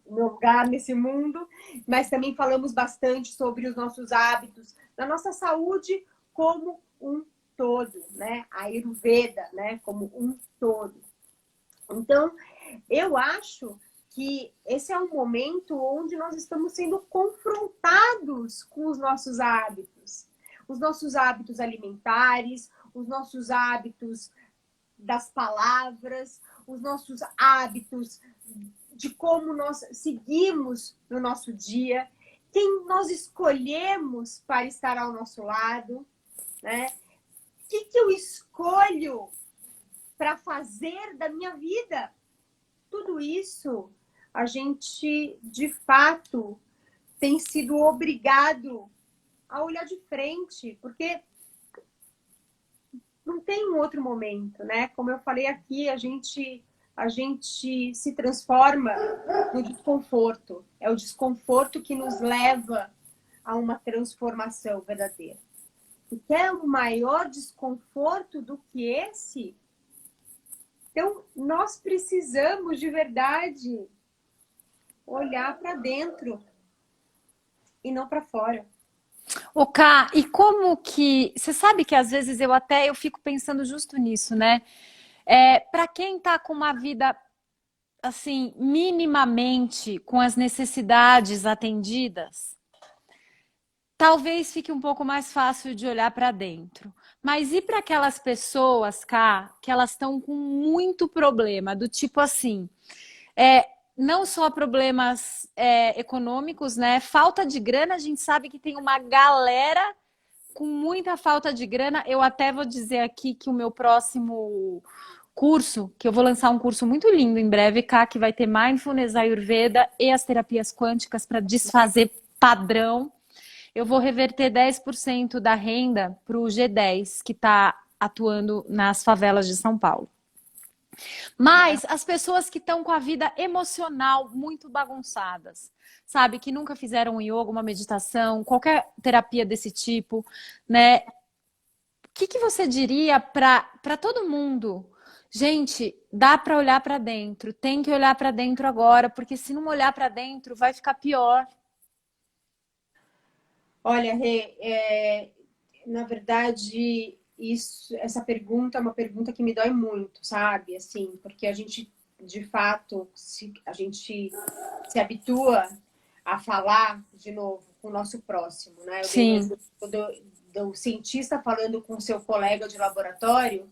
o meu lugar nesse mundo, mas também falamos bastante sobre os nossos hábitos, da nossa saúde como um todo, né? A Ayurveda, né? Como um todo. Então, eu acho que esse é um momento onde nós estamos sendo confrontados com os nossos hábitos alimentares, os nossos hábitos das palavras, os nossos hábitos de como nós seguimos no nosso dia, quem nós escolhemos para estar ao nosso lado, né? O que eu escolho para fazer da minha vida? Tudo isso a gente, de fato, tem sido obrigado a olhar de frente, porque não tem um outro momento, né? Como eu falei aqui, a gente se transforma no desconforto. É o desconforto que nos leva a uma transformação verdadeira. E quer um maior desconforto do que esse? Então, nós precisamos de verdade olhar para dentro e não para fora. Ô, Ká, e como que... Você sabe que às vezes eu fico pensando justo nisso, né? Para quem tá com uma vida, assim, minimamente com as necessidades atendidas, talvez fique um pouco mais fácil de olhar para dentro. Mas e para aquelas pessoas, Ká, que elas estão com muito problema, do tipo assim... não só problemas econômicos, né? Falta de grana, a gente sabe que tem uma galera com muita falta de grana. Eu até vou dizer aqui que o meu próximo curso, que eu vou lançar um curso muito lindo em breve, Cá, que vai ter Mindfulness, Ayurveda e as terapias quânticas para desfazer padrão. Eu vou reverter 10% da renda para o G10, que está atuando nas favelas de São Paulo. Mas as pessoas que estão com a vida emocional muito bagunçadas, sabe? Que nunca fizeram um yoga, uma meditação, qualquer terapia desse tipo, né? O que você diria para todo mundo? Gente, dá para olhar para dentro, tem que olhar para dentro agora, porque se não olhar para dentro, vai ficar pior. Olha, Rê, na verdade, essa pergunta é uma pergunta que me dói muito, sabe? Assim, porque a gente, de fato, a gente se habitua a falar, de novo, com o nosso próximo, né? Eu dei um Sim, exemplo do cientista falando com seu colega de laboratório,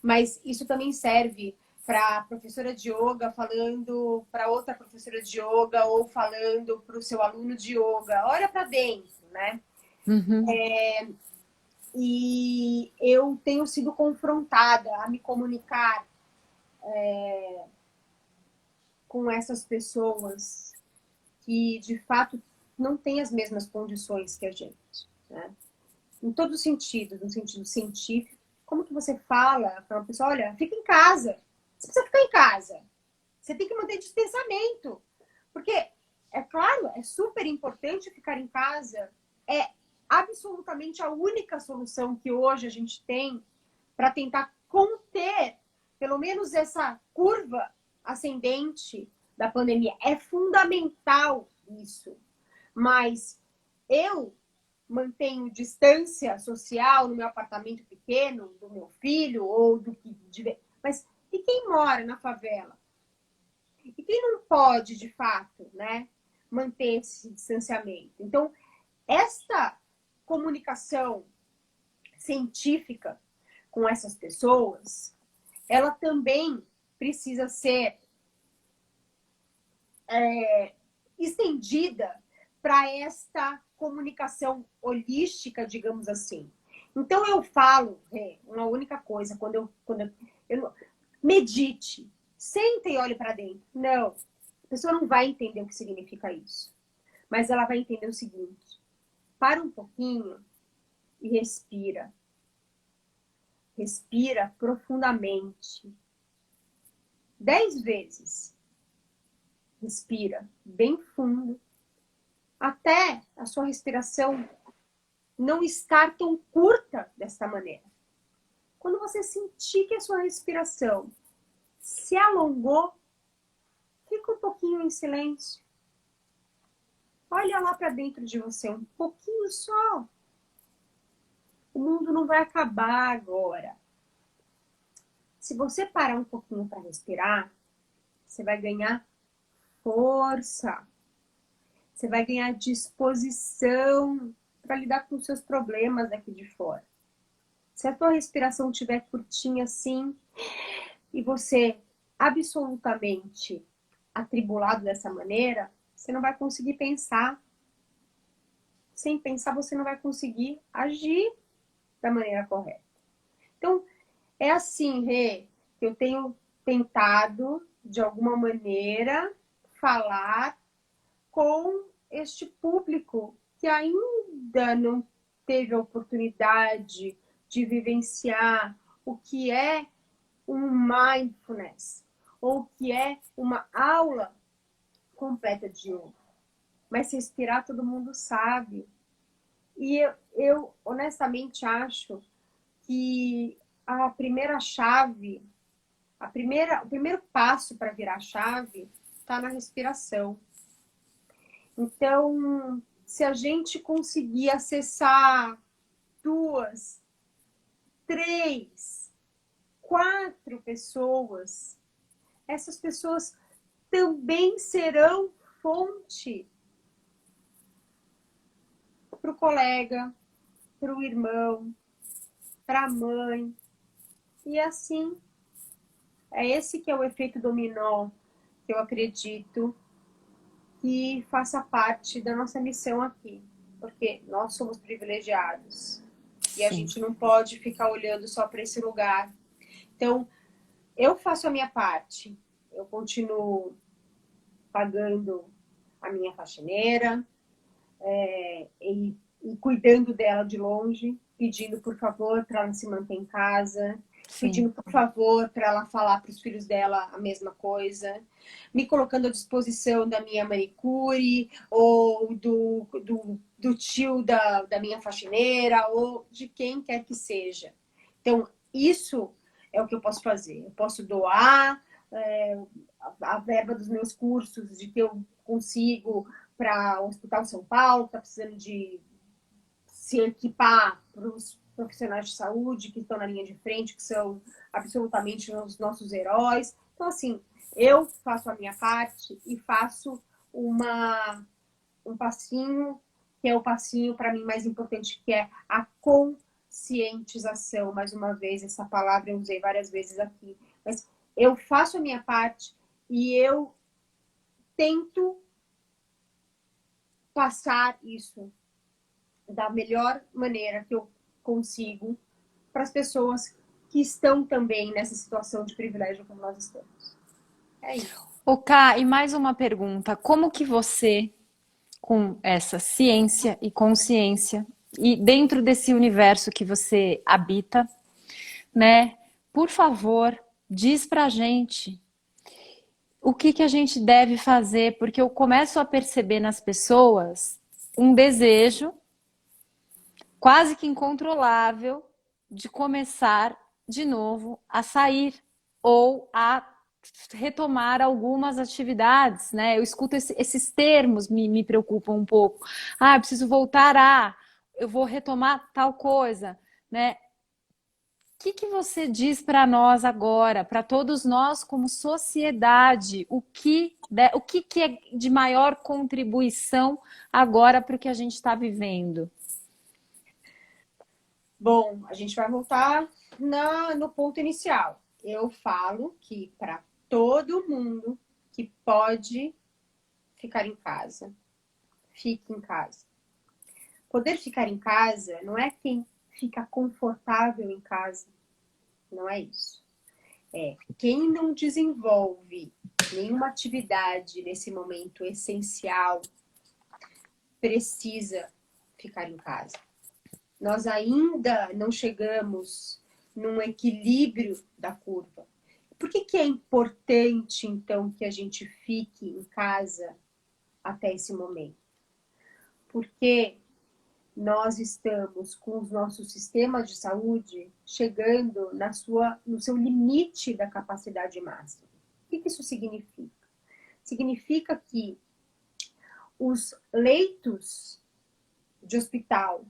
mas isso também serve para professora de yoga falando para outra professora de yoga ou falando para o seu aluno de yoga. Olha para dentro, né? Uhum. E eu tenho sido confrontada a me comunicar com essas pessoas que, de fato, não têm as mesmas condições que a gente, né? Em todos os sentidos, no sentido científico. Como que você fala para uma pessoa, olha, fica em casa. Você precisa ficar em casa. Você tem que manter distanciamento. Porque, é claro, é super importante ficar em casa. É absolutamente a única solução que hoje a gente tem para tentar conter, pelo menos, essa curva ascendente da pandemia. É fundamental isso. Mas eu mantenho distância social no meu apartamento pequeno, do meu filho, ou do que. Mas e quem mora na favela? E quem não pode, de fato, né, manter esse distanciamento? Então, esta comunicação científica com essas pessoas, ela também precisa ser estendida para esta comunicação holística, digamos assim. Então eu falo uma única coisa quando eu medite, senta e olhe para dentro. Não, a pessoa não vai entender o que significa isso, mas ela vai entender o seguinte: para um pouquinho e respira, respira profundamente, 10 vezes, respira bem fundo, até a sua respiração não estar tão curta desta maneira. Quando você sentir que a sua respiração se alongou, fica um pouquinho em silêncio. Olha lá para dentro de você, um pouquinho só. O mundo não vai acabar agora. Se você parar um pouquinho para respirar, você vai ganhar força. Você vai ganhar disposição para lidar com os seus problemas daqui de fora. Se a tua respiração estiver curtinha assim e você absolutamente atribulado dessa maneira, você não vai conseguir pensar. Sem pensar, você não vai conseguir agir da maneira correta. Então, é assim, Rê, que eu tenho tentado, de alguma maneira, falar com este público que ainda não teve a oportunidade de vivenciar o que é um mindfulness, ou o que é uma aula completa de yoga. Mas respirar todo mundo sabe. E eu honestamente acho que a primeira chave, o primeiro passo para virar chave está na respiração. Então, se a gente conseguir acessar 2, 3, 4 pessoas, essas pessoas também serão fonte para o colega, para o irmão, para a mãe. E assim, é esse que é o efeito dominó que eu acredito que faça parte da nossa missão aqui. Porque nós somos privilegiados. E a Sim. gente não pode ficar olhando só para esse lugar. Então, eu faço a minha parte. Eu continuo pagando a minha faxineira e cuidando dela de longe, pedindo, por favor, para ela se manter em casa, Sim. pedindo, por favor, para ela falar para os filhos dela a mesma coisa, me colocando à disposição da minha manicure, ou do tio da minha faxineira, ou de quem quer que seja. Então, isso é o que eu posso fazer. Eu posso doar a verba dos meus cursos, de que eu consigo para o Hospital São Paulo, está precisando de se equipar para os profissionais de saúde que estão na linha de frente, que são absolutamente os nossos heróis. Então, assim, eu faço a minha parte e faço um passinho, que é o passinho para mim mais importante, que é a conscientização. Mais uma vez, essa palavra eu usei várias vezes aqui. Mas eu faço a minha parte e eu tento passar isso da melhor maneira que eu consigo para as pessoas que estão também nessa situação de privilégio como nós estamos. É isso. Ô, Ká, e mais uma pergunta. Como que você, com essa ciência e consciência, e dentro desse universo que você habita, né? Por favor, diz pra gente o que que a gente deve fazer, porque eu começo a perceber nas pessoas um desejo quase que incontrolável de começar de novo a sair ou a retomar algumas atividades, né? Eu escuto esses termos, me preocupam um pouco. Ah, eu preciso voltar eu vou retomar tal coisa, né? O que que você diz para nós agora, para todos nós como sociedade, o que é de maior contribuição agora para o que a gente está vivendo? Bom, a gente vai voltar no ponto inicial. Eu falo que para todo mundo que pode ficar em casa, fique em casa. Poder ficar em casa não é quem fica confortável em casa. Não é isso. É quem não desenvolve nenhuma atividade nesse momento essencial precisa ficar em casa. Nós ainda não chegamos num equilíbrio da curva. Por que é importante, então, que a gente fique em casa até esse momento? Porque nós estamos com os nossos sistemas de saúde chegando no seu limite da capacidade máxima. O que isso significa? Significa que os leitos de hospital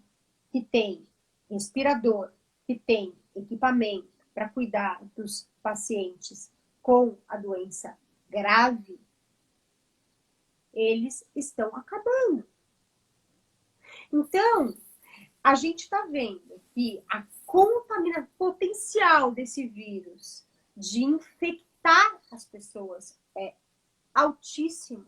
que tem respirador, que tem equipamento para cuidar dos pacientes com a doença grave, eles estão acabando. Então, a gente está vendo que a contaminação potencial desse vírus de infectar as pessoas é altíssimo.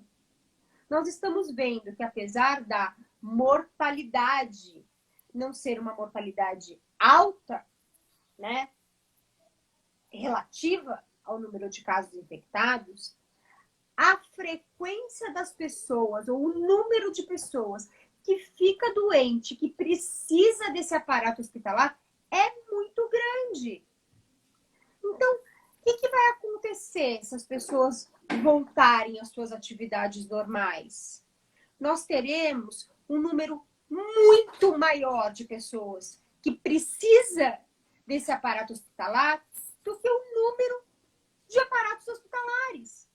Nós estamos vendo que apesar da mortalidade não ser uma mortalidade alta, né, relativa ao número de casos infectados, a frequência das pessoas ou o número de pessoas que fica doente, que precisa desse aparato hospitalar, é muito grande. Então, o que vai acontecer se as pessoas voltarem às suas atividades normais? Nós teremos um número muito maior de pessoas que precisa desse aparato hospitalar do que o número de aparatos hospitalares.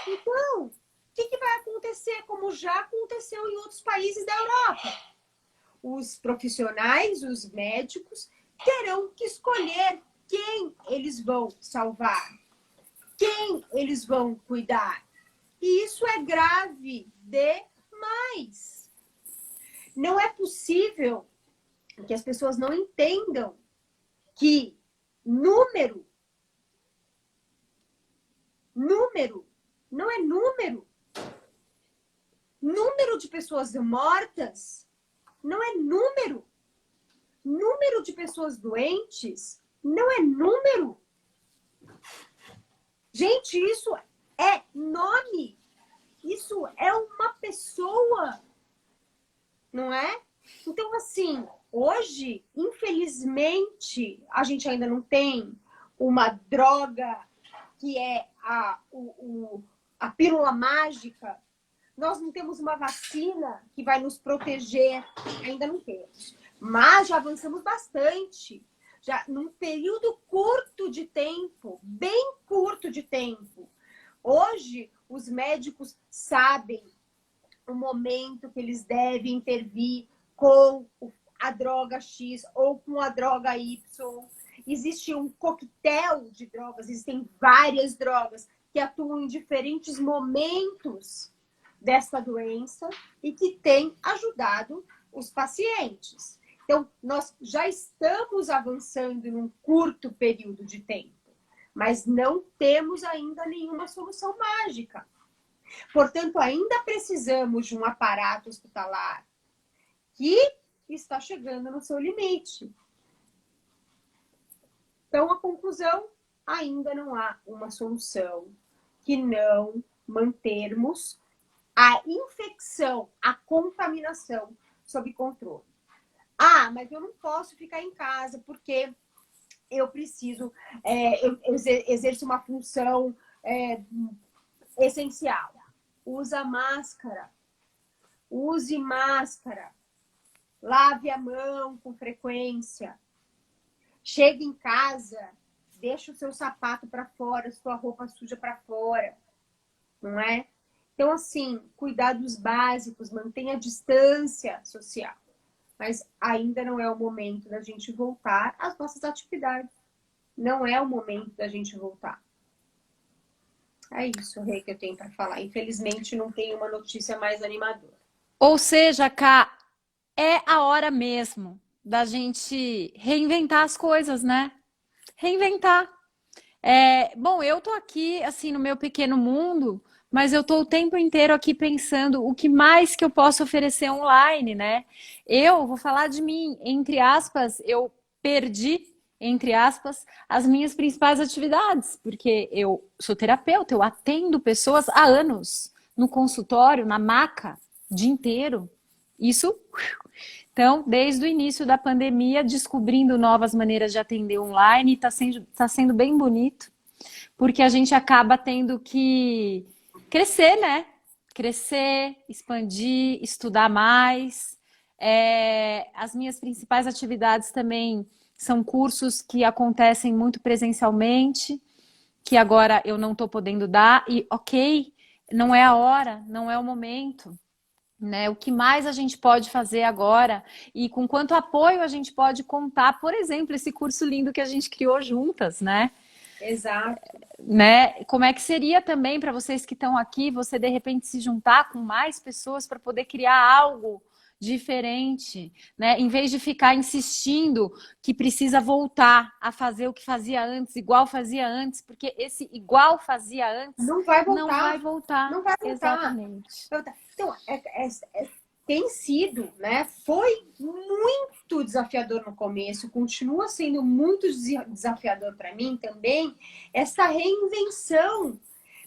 Então, o que vai acontecer, como já aconteceu em outros países da Europa? Os profissionais, os médicos, terão que escolher quem eles vão salvar, quem eles vão cuidar. E isso é grave demais. Não é possível que as pessoas não entendam que número não é número. Número de pessoas mortas não é número. Número de pessoas doentes não é número. Gente, isso é nome. Isso é uma pessoa. Não é? Então, assim, hoje, infelizmente, a gente ainda não tem uma droga que é a pílula mágica. Nós não temos uma vacina que vai nos proteger. Ainda não temos. Mas já avançamos bastante. Já num período curto de tempo, bem curto de tempo. Hoje, os médicos sabem o momento que eles devem intervir com a droga X ou com a droga Y. Existe um coquetel de drogas, existem várias drogas que atuam em diferentes momentos dessa doença e que têm ajudado os pacientes. Então, nós já estamos avançando num curto período de tempo. mas não temos ainda nenhuma solução mágica. Portanto, ainda precisamos de um aparato hospitalar que está chegando no seu limite. Então, a conclusão, ainda não há uma solução que não mantermos a infecção, a contaminação sob controle. Ah, mas eu não posso ficar em casa porque eu preciso, eu exerço uma função essencial. Usa máscara, use máscara, lave a mão com frequência. Chega em casa, deixa o seu sapato para fora, sua roupa suja para fora, não é? Então, assim, cuidados básicos, mantenha a distância social. Mas ainda não é o momento da gente voltar às nossas atividades. Não é o momento da gente voltar. É isso, Rei, que eu tenho para falar. Infelizmente, não tenho uma notícia mais animadora. Ou seja, Ká, é a hora mesmo da gente reinventar as coisas, né? Reinventar. Bom, eu tô aqui, assim, no meu pequeno mundo, mas eu tô o tempo inteiro aqui pensando o que mais que eu posso oferecer online, né? Eu vou falar de mim, entre aspas, eu perdi, entre aspas, as minhas principais atividades, porque eu sou terapeuta, eu atendo pessoas há anos no consultório, na maca, o dia inteiro. Isso. Então, desde o início da pandemia, descobrindo novas maneiras de atender online, tá sendo bem bonito, porque a gente acaba tendo que crescer, né? Crescer, expandir, estudar mais. As minhas principais atividades também são cursos que acontecem muito presencialmente, que agora eu não estou podendo dar, e ok, não é a hora, não é o momento. Né? O que mais a gente pode fazer agora e com quanto apoio a gente pode contar, por exemplo, esse curso lindo que a gente criou juntas, né? Exato. Né? Como é que seria também para vocês que estão aqui, você de repente se juntar com mais pessoas para poder criar algo diferente, né? Em vez de ficar insistindo que precisa voltar a fazer o que fazia antes, igual fazia antes, porque esse igual fazia antes não vai voltar. Não vai voltar. Não vai voltar. Exatamente. Então, tem sido, né? Foi muito desafiador no começo, continua sendo muito desafiador para mim também, essa reinvenção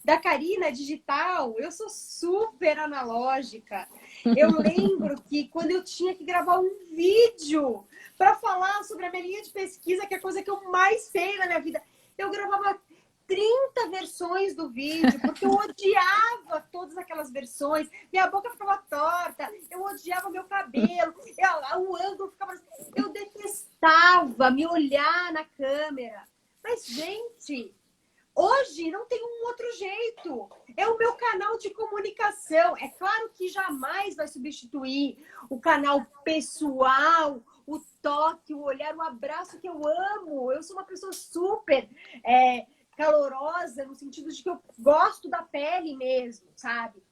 da Karina digital. Eu sou super analógica. Eu lembro que quando eu tinha que gravar um vídeo para falar sobre a minha linha de pesquisa, que é a coisa que eu mais sei na minha vida, eu gravava 30 versões do vídeo, porque eu odiava todas aquelas versões. Minha boca ficava torta, eu odiava meu cabelo, o ângulo ficava... Eu detestava me olhar na câmera. Mas, gente, hoje não tem um outro jeito. É o meu canal de comunicação. É claro que jamais vai substituir o canal pessoal, o toque, o olhar, o abraço que eu amo. Eu sou uma pessoa super calorosa, no sentido de que eu gosto da pele mesmo, sabe?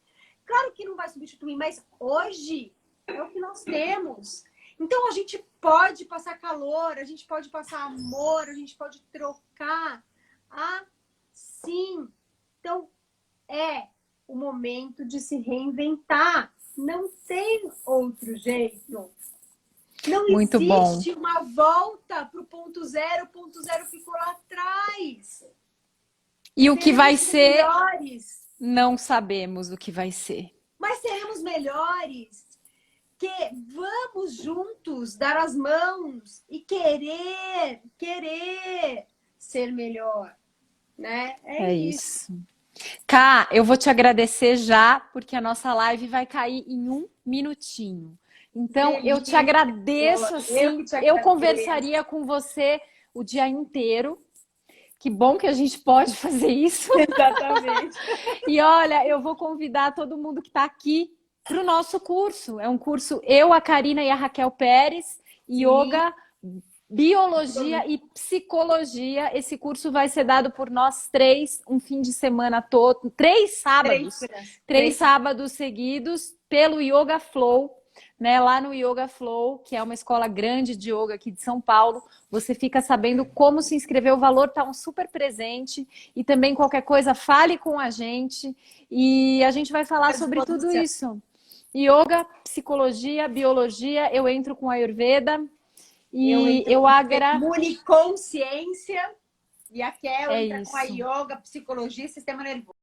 Claro que não vai substituir, mas hoje é o que nós temos. Então a gente pode passar calor, a gente pode passar amor, a gente pode trocar. Sim. Então é o momento de se reinventar. Não tem outro jeito. Não Muito existe bom. uma volta para o ponto zero ficou lá atrás. E o que vai ser, melhores. Não sabemos o que vai ser. Mas seremos melhores. Que vamos juntos dar as mãos e querer ser melhor, né? É isso. Ká, eu vou te agradecer já, porque a nossa live vai cair em 1 minutinho. Então, eu te agradeço, assim, eu conversaria com você o dia inteiro. Que bom que a gente pode fazer isso. Exatamente. E olha, eu vou convidar todo mundo que está aqui para o nosso curso. É um curso, eu, a Karina e a Raquel Pérez, Yoga, Biologia e Psicologia. Esse curso vai ser dado por nós três, um fim de semana todo, 3 sábados. 3 sábados seguidos, pelo Yoga Flow. né? Lá no Yoga Flow, que é uma escola grande de yoga aqui de São Paulo, você fica sabendo como se inscrever, o valor tá um super presente e também qualquer coisa, fale com a gente e a gente vai falar À sobre tudo disposição. isso. Yoga, psicologia, biologia, eu entro com a Ayurveda Eu e entro eu com agra... Uniconsciência e a Kel É entra com a isso. yoga, psicologia e sistema nervoso.